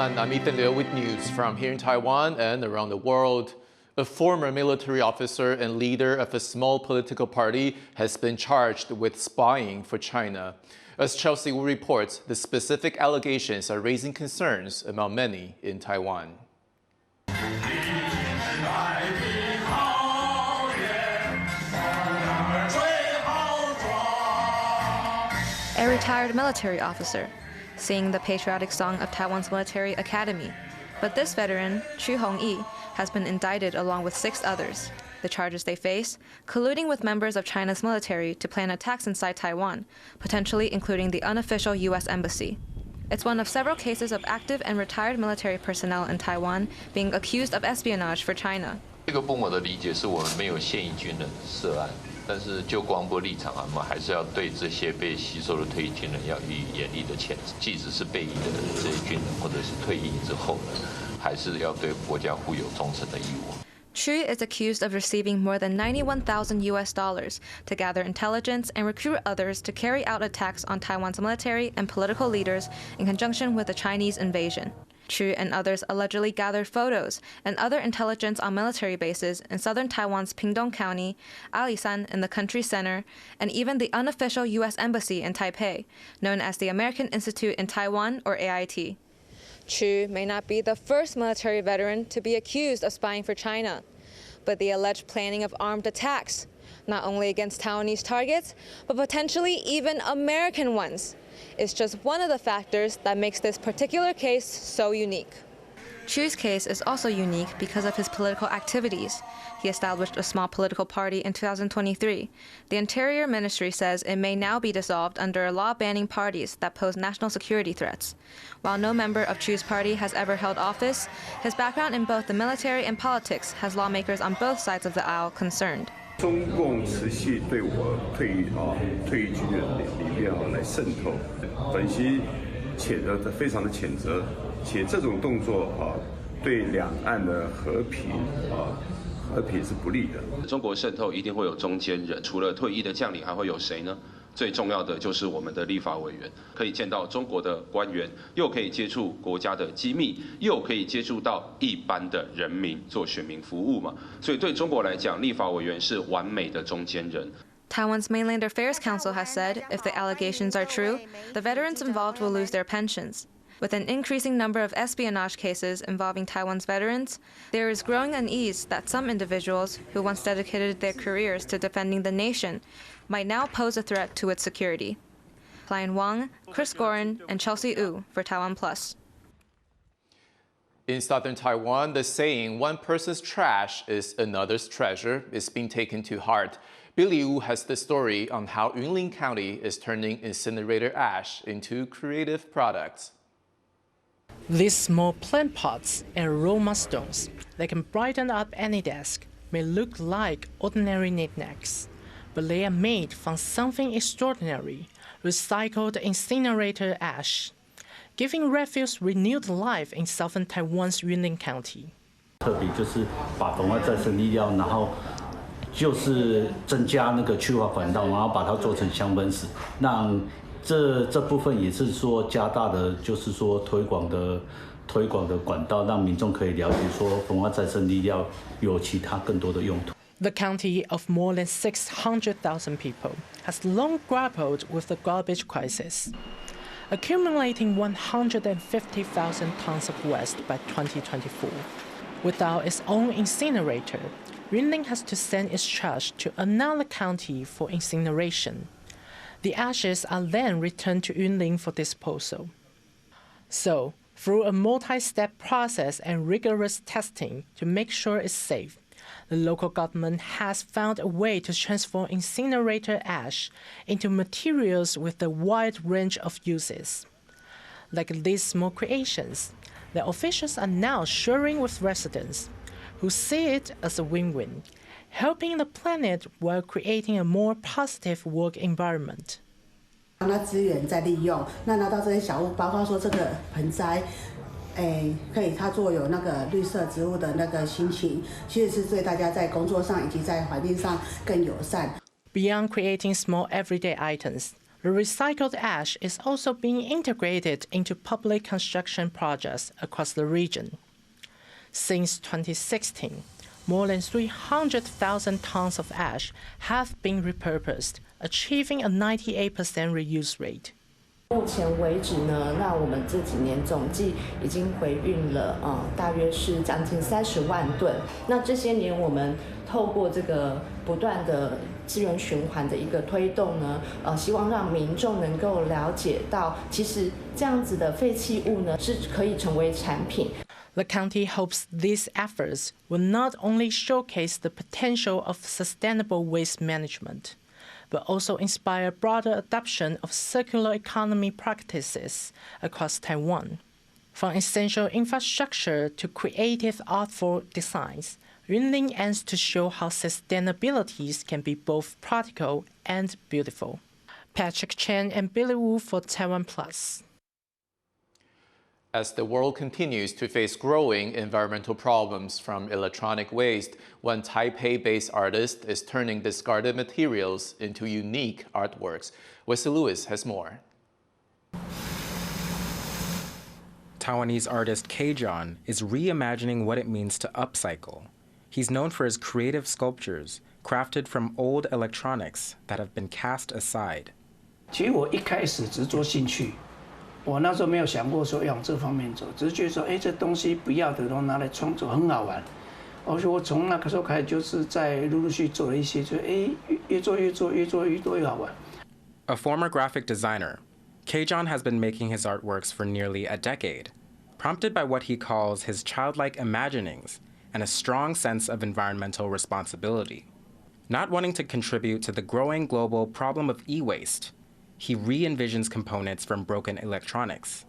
everyone, I'm Ethan Liu with news from here in Taiwan and around the world. A former military officer and leader of a small political party has been charged with spying for China. As Chelsea Wu reports, the specific allegations are raising concerns among many in Taiwan. A retired military officer, singing the patriotic song of Taiwan's military academy. But this veteran, Chu Hongyi, has been indicted along with 6 others. The charges they face: colluding with members of China's military to plan attacks inside Taiwan, potentially including the unofficial U.S. embassy. It's one of several cases of active and retired military personnel in Taiwan being accused of espionage for China. 这个部门的理解是我们没有现役军人涉案，但是就国防部立场啊，我们还是要对这些被吸收的退役军人要予以严厉的谴责，即使是被役的这些军人或者是退役之后呢，还是要对国家负有忠诚的义务。 Chu is accused of receiving more than $91,000 US to gather intelligence and recruit others to carry out attacks on Taiwan's military and political leaders in conjunction with the Chinese invasion. Chu and others allegedly gathered photos and other intelligence on military bases in southern Taiwan's Pingdong County, Alishan in the country center, and even the unofficial U.S. embassy in Taipei, known as the American Institute in Taiwan, or AIT. Chu may not be the first military veteran to be accused of spying for China, but the alleged planning of armed attacks, not only against Taiwanese targets, but potentially even American ones, is just one of the factors that makes this particular case so unique. Chu's case is also unique because of his political activities. He established a small political party in 2023. The Interior Ministry says it may now be dissolved under a law banning parties that pose national security threats. While no member of Chu's party has ever held office, his background in both the military and politics has lawmakers on both sides of the aisle concerned. 中共持续对我退役军人里面来渗透，本席非常的谴责，且这种动作对两岸的和平是不利的。中国渗透一定会有中间人，除了退役的将领，还会有谁呢？最重要的就是我们的立法委员，可以见到中国的官员，又可以接触国家的机密，又可以接触到一般的人民，做选民服务嘛。所以对中国来讲，立法委员是完美的中间人。 Taiwan's Mainland Affairs Council has said if the allegations are true, the veterans involved will lose their pensions. With an increasing number of espionage cases involving Taiwan's veterans, there is growing unease that some individuals who once dedicated their careers to defending the nation might now pose a threat to its security. Klein Wang, Chris Gorin, and Chelsea Wu for TaiwanPlus. In southern Taiwan, the saying, "one person's trash is another's treasure," is being taken to heart. Billy Wu has the story on how Yunlin County is turning incinerator ash into creative products. These small plant pots and aroma stones that can brighten up any desk may look like ordinary knickknacks, but they are made from something extraordinary, recycled incinerator ash, giving refuse renewed life in southern Taiwan's Yunlin County. 特别就是把红外再生力料，然后就是增加那个去化管道，然后把它做成香氛石，让这部分也是说加大的，就是说推广的管道，让民众可以了解说红外再生力料有其他更多的用途。 The county of more than 600,000 people has long grappled with the garbage crisis, accumulating 150,000 tons of waste by 2024. Without its own incinerator, Yunlin has to send its trash to another county for incineration. The ashes are then returned to Yunlin for disposal. So, through a multi-step process and rigorous testing to make sure it's safe, the local government has found a way to transform incinerator ash into materials with a wide range of uses. Like these small creations, the officials are now sharing with residents, who see it as a win-win, helping the planet while creating a more positive work environment. 让它资源再利用，那拿到这些小物，包括说这个盆栽，可以它做有那个绿色植物的那个心情，其实是对大家在工作上以及在环境上更友善。Beyond creating small everyday items, The recycled ash is also being integrated into public construction projects across the region. Since 2016, more than 300,000 tons of ash have been repurposed, achieving a 98% reuse rate. 目前为止呢，那我们这几年总计已经回运了大约是将近30万吨。那这些年我们透过这个不断的资源循环的一个推动呢，希望让民众能够了解到，其实这样子的废弃物呢是可以成为产品。The county hopes these efforts will not only showcase the potential of sustainable waste management, but also inspire broader adoption of circular economy practices across Taiwan. From essential infrastructure to creative artful designs, Yunlin aims to show how sustainability can be both practical and beautiful. Patrick Chen and Billy Wu for TaiwanPlus. As the world continues to face growing environmental problems from electronic waste, one Taipei-based artist is turning discarded materials into unique artworks. Wesley Lewis has more. Taiwanese artist K-John is reimagining what it means to upcycle. He's known for his creative sculptures, crafted from old electronics that have been cast aside. 其实我一开始只做兴趣。我那时候没有想过说要往这方面走，只是觉得说，这东西不要的，然后拿来创作很好玩。而且我从那个时候开始，就是在陆续做了一些，就越做越多越好玩。A former graphic designer, K-John has been making his artworks for nearly a decade, prompted by what he calls his childlike imaginings and a strong sense of environmental responsibility. Not wanting to contribute to the growing global problem of e-waste, he re-envisions components from broken electronics,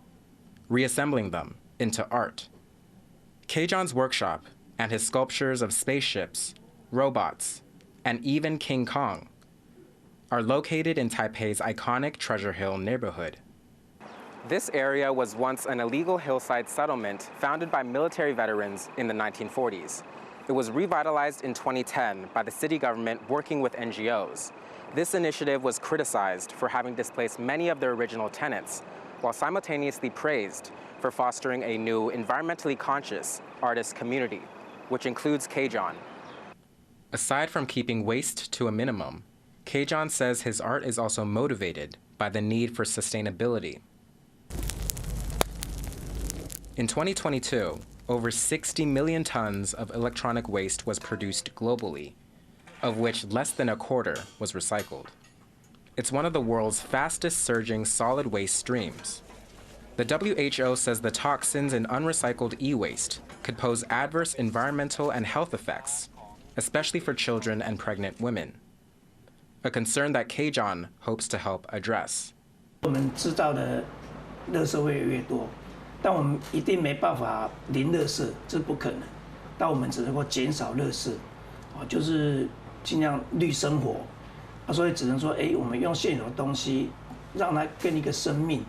reassembling them into art. K-John's workshop and his sculptures of spaceships, robots, and even King Kong are located in Taipei's iconic Treasure Hill neighborhood. This area was once an illegal hillside settlement founded by military veterans in the 1940s. It was revitalized in 2010 by the city government working with NGOs. This initiative was criticized for having displaced many of their original tenants, while simultaneously praised for fostering a new environmentally conscious artist community, which includes K-John. Aside from keeping waste to a minimum, K-John says his art is also motivated by the need for sustainability. In 2022, over 60 million tons of electronic waste was produced globally, of which less than a quarter was recycled. It's one of the world's fastest surging solid waste streams. The WHO says the toxins in unrecycled e-waste could pose adverse environmental and health effects, especially for children and pregnant women, a concern that K-John hopes to help address. 我们制造的垃圾会越多，但我们一定没办法零垃圾，这不可能。但我们只能够减少垃圾，就是尽量绿生活。所以只能说，我们用现有的东西，让它更一个生命。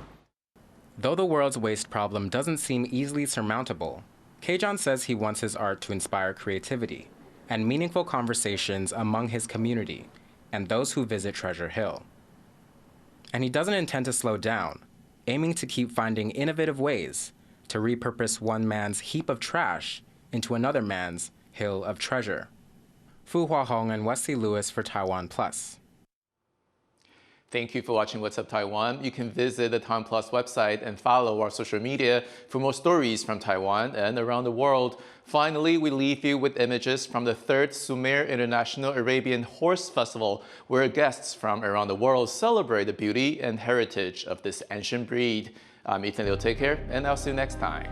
Though the world's waste problem doesn't seem easily surmountable, K-John says he wants his art to inspire creativity and meaningful conversations among his community and those who visit Treasure Hill. And he doesn't intend to slow down, aiming to keep finding innovative ways to repurpose one man's heap of trash into another man's hill of treasure. Fu Huahong and Wesley Lewis for TaiwanPlus. Thank you for watching What's Up Taiwan. You can visit the TaiwanPlus website and follow our social media for more stories from Taiwan and around the world. Finally, we leave you with images from the 3rd Sumer International Arabian Horse Festival, where guests from around the world celebrate the beauty and heritage of this ancient breed. I'm Ethan Liu. Take care, and I'll see you next time.